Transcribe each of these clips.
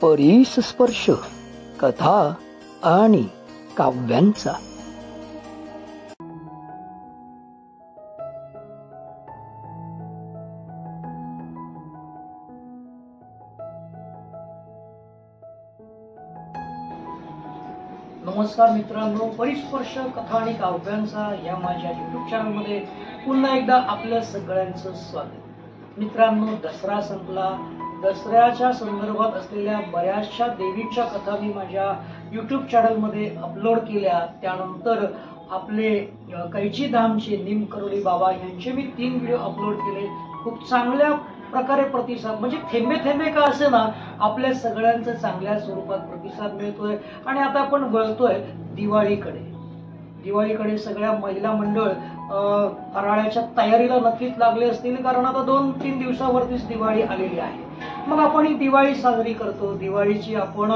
परीस स्पर्श कथा आणि काव्यांचा. नमस्कार मित्रांनो, परिस्पर्श कथा आणि काव्यांचा या माझ्या युट्यूब चॅनलमध्ये पुन्हा एकदा आपल्या सगळ्यांचं स्वागत. मित्रांनो, दसरा संपला. दसऱ्याच्या संदर्भात असलेल्या बऱ्याचशा देवीच्या कथा मी माझ्या युट्यूब चॅनलमध्ये अपलोड केल्या. त्यानंतर आपले कैची धामचे निमकरोली बाबा यांचे मी 3 व्हिडिओ अपलोड केले. खूप चांगल्या प्रकारे प्रतिसाद, म्हणजे थेंबे थेंबे का असे ना, आपल्या सगळ्यांचा चांगल्या स्वरूपात प्रतिसाद मिळतोय. आणि आता आपण वळतोय दिवाळीकडे सगळ्या महिला मंडळ फराळाच्या तयारीला नक्कीच लागले असतील, कारण आता 2-3 दिवसावरतीच दिवाळी आलेली आहे. मग आपण ही दिवाळी साजरी करतो. दिवाळीची आपण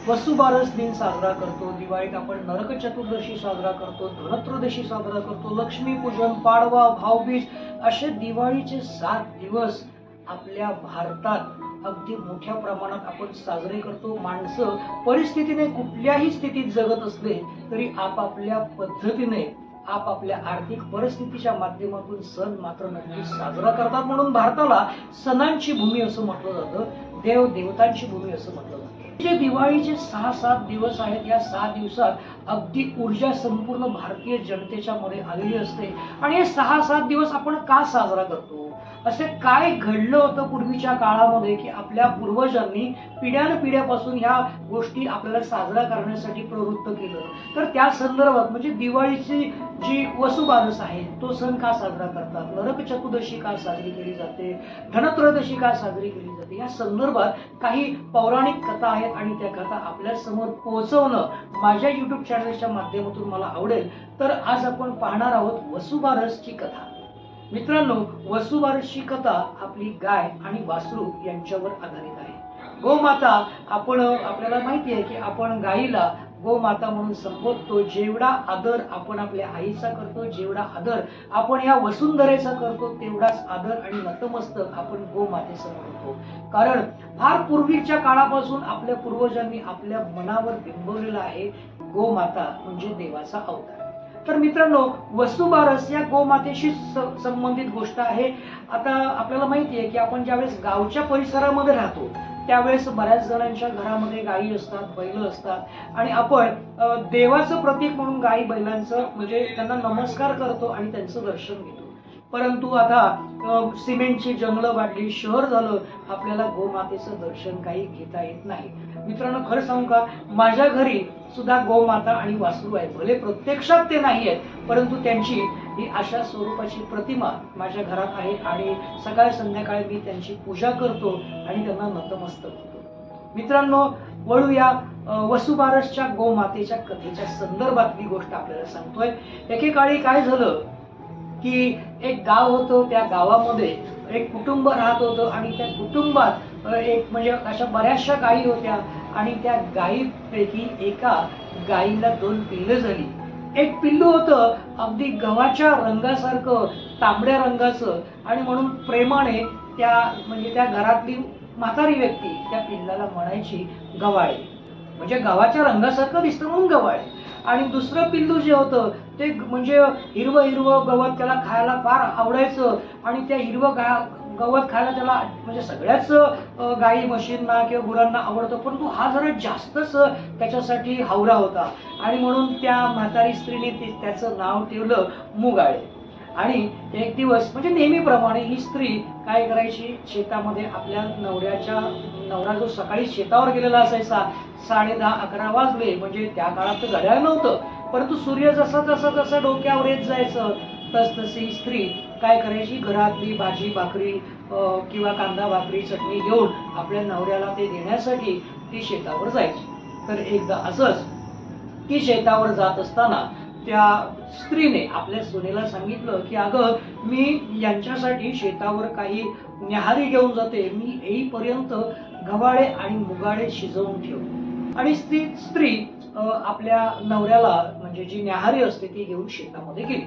वसुबारस दिन साजरा करतो. दिवाळीत आपण नरक चतुर्दशी साजरा करतो, धनत्रयोदशी साजरा करतो, लक्ष्मीपूजन, पाडवा, भाऊबीज असे दिवाळीचे 7 दिवस आपल्या भारतात अगदी मोठ्या प्रमाणात आपण साजरे करतो. माणसं परिस्थितीने कुठल्याही स्थितीत जगत असले तरी आपापल्या पद्धतीने आपापल्या आर्थिक परिस्थितीच्या माध्यमातून सण मात्र नक्कीच साजरा करतात. म्हणून भारताला सणांची भूमी असं म्हटलं जातं, देव देवतांची भूमी असं म्हटलं जातं. जे दिवाळीचे 6-7 दिवस आहेत, या 6 दिवसात अगदी ऊर्जा संपूर्ण भारतीय जनतेच्या मध्ये आलेली असते. आणि हे 6-7 दिवस आपण का साजरा करतो? असे काय घडलं होतं पूर्वीच्या काळामध्ये की आपल्या पूर्वजांनी पिढ्यानपिढ्यापासून ह्या गोष्टी आपल्याला साजरा करण्यासाठी प्रवृत्त केलं? तर त्या संदर्भात म्हणजे दिवाळीची जी वसुबारस आहे तो सण का साजरा करतात, नरक चतुर्दशी का साजरी केली जाते, धनत्रयोदशी का साजरी केली जाते, या संदर्भात काही पौराणिक कथा आहेत आणि त्या कथा आपल्या समोर पोहोचवणं माझ्या युट्यूब चॅनलच्या माध्यमातून मला आवडेल. तर आज आपण पाहणार आहोत वसुबारसची कथा. मित्रांनो, वसुबारसची कथा आपली गाय आणि वासरू यांच्यावर आधारित आहे. गोमाता, आपल्याला माहिती आहे की आपण गायीला गोमाता म्हणून संबोधतो. जेवढा आदर आपण आपल्या आईचा करतो, जेवढा आदर आपण या वसुंधरेचा करतो, तेवढाच आदर आणि नतमस्तक आपण गोमातेसमोर होतो. कारण फार पूर्वीच्या काळापासून आपल्या पूर्वजांनी आपल्या मनावर बिंबवलेला आहे, गोमाता म्हणजे देवाचा अवतार. तर मित्रांनो, वसुबारस या गोमातेशी संबंधित गोष्ट आहे. आता आपल्याला माहिती आहे की आपण ज्यावेळेस गावच्या परिसरामध्ये राहतो त्यावेळेस बऱ्याच जणांच्या घरामध्ये गायी असतात, बैल असतात आणि आपण देवाचं प्रतीक म्हणून गायी बैलांचं म्हणजे त्यांना नमस्कार करतो आणि त्यांचं दर्शन घेतो. परंतु आता सिमेंटची जंगलं वाढली, शहर झालं, आपल्याला गोमातेचं दर्शन काही घेता येत नाही. मित्रांनो, खरं सांगू का, माझ्या घरी सुद्धा गोमाता आणि वासरू आहे. भले प्रत्यक्षात ते नाही आहेत, परंतु त्यांची ही अशा स्वरूपाची प्रतिमा माझ्या घरात आहे आणि सकाळ संध्याकाळी मी त्यांची पूजा करतो आणि त्यांना नतमस्तक होतो. मित्रांनो, वळूया वसुबारसच्या गोमातेच्या कथेच्या संदर्भातली गोष्ट आपल्याला सांगतोय. एकेकाळी काय झालं की एक गाव होतं, त्या गावामध्ये एक कुटुंब राहत होतं आणि त्या कुटुंबात एक म्हणजे अशा बऱ्याचशा गायी होत्या आणि त्या गायीपैकी एका गायीला 2 पिल्लं झाली. एक पिल्लू होतं अगदी गव्हाच्या रंगासारखं, तांबड्या रंगाचं, आणि म्हणून प्रेमाने त्या घरातली म्हातारी व्यक्ती त्या पिल्लाला म्हणायची गव्हाळे, म्हणजे गव्हाच्या रंगासारखं दिसतं म्हणून गव्हाळे. आणि दुसरं पिल्लू जे होतं ते म्हणजे हिरवं हिरवं गवत त्याला खायला फार आवडायचं आणि त्या हिरवं गवत खायला त्याला म्हणजे सगळ्याच गाई म्हशींना किंवा गुरांना आवडतं, परंतु हा जरा जास्तच त्याच्यासाठी हावरा होता आणि म्हणून त्या म्हातारी स्त्रीने त्याचं नाव ठेवलं मुगाळे. आणि एक दिवस म्हणजे नेहमीप्रमाणे ही स्त्री काय करायची, शेतामध्ये आपल्या नवरा जो सकाळी शेतावर गेलेला असायचा, 10:30-11 वाजले, म्हणजे त्या काळात तर घड्याळ नव्हतं, परंतु सूर्य जसा डोक्यावर येत जायचं तसतशी स्त्री काय करायची, घरातली भाजी भाकरी किंवा कांदा भाकरी चटणी घेऊन आपल्या नवऱ्याला ते देण्यासाठी ती शेतावर जायची. तर एकदा असंच ती शेतावर जात असताना त्या स्त्रीने आपल्या सुनेला सांगितलं की अगं, मी यांच्यासाठी शेतावर काही न्याहारी घेऊन जाते, मी येईपर्यंत गव्हाळे आणि मुगाळे शिजवून ठेव. आणि ती स्त्री आपल्या नवऱ्याला म्हणजे जी न्याहारी असते ती घेऊन शेतामध्ये गेली.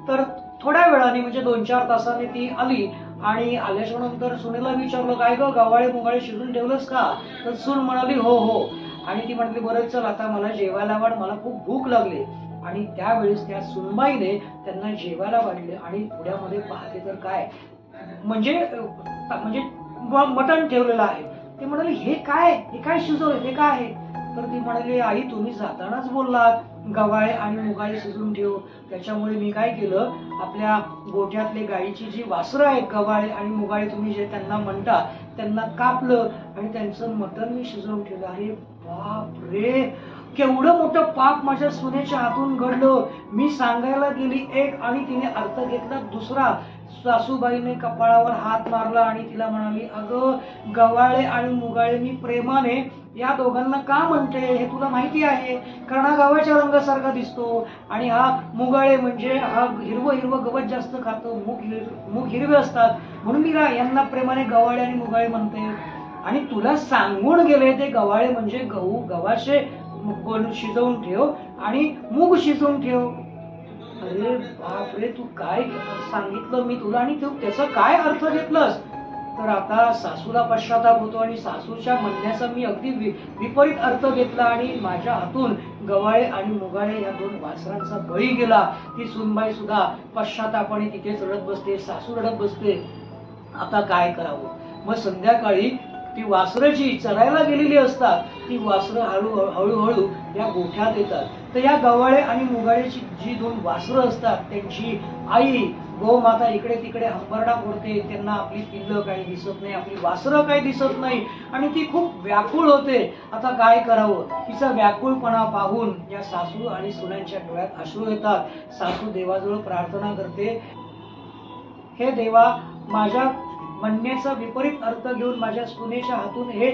तर थोड्या वेळाने म्हणजे 2-4 तासाने ती आली आणि आल्याच्या नंतर सुनेला विचारलं, काय ग गव्हाळे मुगाळे शिजून ठेवलंस का? तर सून म्हणाली, हो हो. आणि ती म्हणाली, बरं चल आता मला जेवायला वाढ, मला खूप भूक लागली. आणि त्यावेळेस त्या सुनबाईने त्यांना जेवायला वाढले आणि पुढ्यामध्ये पाहते तर काय म्हणजे मटण ठेवलेलं आहे. ते म्हणाले, हे काय शिजवलं, हे काय आहे? तर ती म्हणाली, आई तुम्ही जातानाच बोललात गव्हाळे आणि मुगाळे शिजून ठेव, त्याच्यामुळे मी काय केलं, आपल्या गोठ्यातले गाईची जी वासरं आहेत गव्हाळे आणि मुगाळे तुम्ही जे त्यांना म्हणता त्यांना कापलं आणि त्यांचं मटण मी शिजवून ठेवलं. अरे बाप रे, केवढं मोठं पाप माझ्या सुनेच्या हातून घडलं. मी सांगायला गेली एक आणि तिने अर्थ घेतला दुसरा. सासूबाईने कपाळावर हात मारला आणि तिला म्हणाली, अगं गव्हाळे आणि मुगाळे मी प्रेमाने या दोघांना का म्हणते हे तुला माहिती आहे, कारण हा गव्हाच्या रंगासारखा दिसतो आणि हा मुगाळे म्हणजे हा हिरवं गवत जास्त खातो, मूग हिरवे असतात, म्हणून मी यांना प्रेमाने गव्हाळे आणि मुगाळे म्हणते. आणि तुला सांगून गेले ते गव्हाळे म्हणजे गव्हाचे शिजवून ठेव आणि मूग शिजवून ठेव. अरे बापरे, तू काय सांगितलं मी तुला आणि तू त्याचा काय अर्थ घेतलंस? तर आता सासूला पश्चाताप होतो आणि सासूच्या म्हणण्याचा मी अगदी विपरीत अर्थ घेतला आणि माझ्या हातून गव्हाळे आणि मुगाळे या दोन वासरांचा बळी गेला. ती सुनबाई सुद्धा पश्चातापाने तिथेच रडत बसते, सासू रडत बसते. आता काय करावं? मग संध्याकाळी ती वासरं जी चरायला गेलेली असतात ती वासरं हळूहळू या गोठ्यात येतात. तर या गव्हाळे आणि मुगाळेची जी दोन वासरं असतात त्यांची आई गोमाता इकडे तिकडे हंबरडा फोडते. त्यांना आपली पिल्लं काही दिसत नाही, आपली वासरं काही दिसत नाही आणि ती खूप व्याकुळ होते. आता काय करावं? तिचा व्याकुळपणा पाहून या सासू आणि सुनांच्या डोळ्यात अश्रू येतात. सासू देवाजवळ प्रार्थना करते, हे देवा, माझ्या म्हणण्याचा विपरीत अर्थ घेऊन माझ्या सुनेच्या हातून हे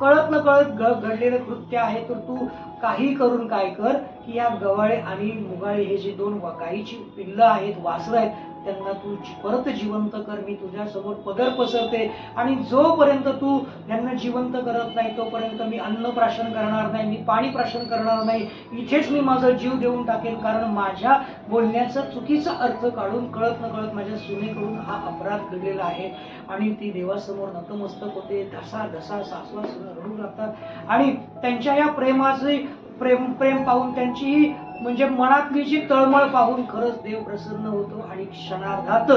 कळत न कळत घडलेलं कृत्य आहे, तर तू काही करून काय कर की या गव्हाळे आणि मुगाळे हे जे दोन गाईची पिल्लं आहेत, वासरं आहेत, त्यांना तू परत जिवंत कर. मी तुझ्या समोर पदर पसरते आणि जोपर्यंत तू यांना जिवंत करत नाही तोपर्यंत मी अन्न प्राशन करणार नाही, मी पाणी प्राशन करणार नाही, इथेच मी माझा जीव देऊन टाकेन. कारण माझ्या बोलण्याचा चुकीचा अर्थ काढून कळत न कळत माझ्या सुनेकडून हा अपराध घडलेला आहे. आणि ती देवासमोर नतमस्तक होते. ढसा ढसा सासवा सुना रडू लागतात आणि त्यांच्या या प्रेमाचे प्रेम पाहून त्यांची म्हणजे मनातली जी तळमळ पाहून खरंच देव प्रसन्न होतो आणि क्षणार्धात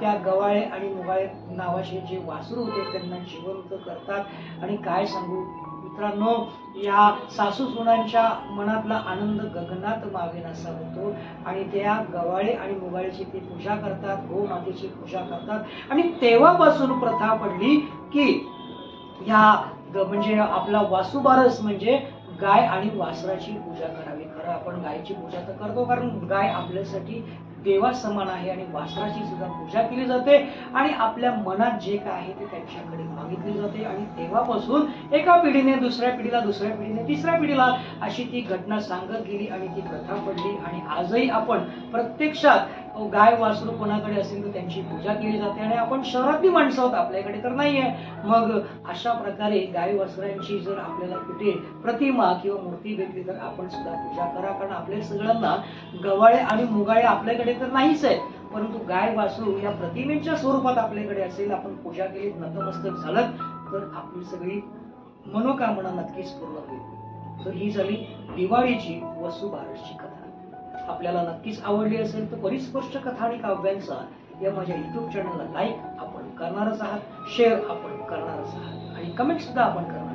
त्या गव्हाळे आणि मुगाळे नावाचे जे वासरू होते त्यांना जिवंत करतात. आणि काय सांगू मित्रांनो, या सासू सुनांच्या मनातला आनंद गगनात मावेनासा होतो आणि त्या गव्हाळे आणि मुगाळेची ते पूजा करतात, गोमातेची पूजा करतात. आणि तेव्हापासून प्रथा पडली की ह्या म्हणजे आपला वासुबारस म्हणजे गाय आणि वासराची पूजा करावी. खरं आपण गायची पूजा तर करतो कारण गाय आपल्यासाठी देवा समान आहे आणि वासराची सुद्धा पूजा केली जाते आणि आपल्या मनात जे काय आहे ते त्यांच्याकडे मागितले जाते. आणि तेव्हापासून एका पिढीने दुसऱ्या पिढीला, दुसऱ्या पिढीने तिसऱ्या पिढीला अशी ती घटना सांगत गेली आणि ती प्रथा पडली. आणि आजही आपण प्रत्यक्षात गाय वासरू कोणाकडे असेल तर त्यांची पूजा केली जाते. आणि आपण शहरातली माणसं आहोत, आपल्याकडे तर नाहीये. मग अशा प्रकारे गाय वासरांची जर आपल्याला कुठे प्रतिमा किंवा मूर्ती भेटली तर आपण सुद्धा पूजा करा. कारण आपल्या सगळ्यांना गव्हाळे आणि मुगाळे आपल्याकडे तर नाहीच आहे, परंतु गाय वासरू या प्रतिमेच्या स्वरूपात आपल्याकडे असेल, आपण पूजा केली, नतमस्तक झालं तर आपली सगळी मनोकामना नक्कीच पूर्ण होईल. तर ही झाली दिवाळीची वसुबारसची कथा. आपल्याला नक्कीच आवडली असेल तर परिस्पर्श कथा आणि काव्यांचा या माझ्या युट्यूब चॅनलला लाईक आपण करणारच आहात, शेअर आपण करणारच आहात आणि कमेंट सुद्धा आपण करणार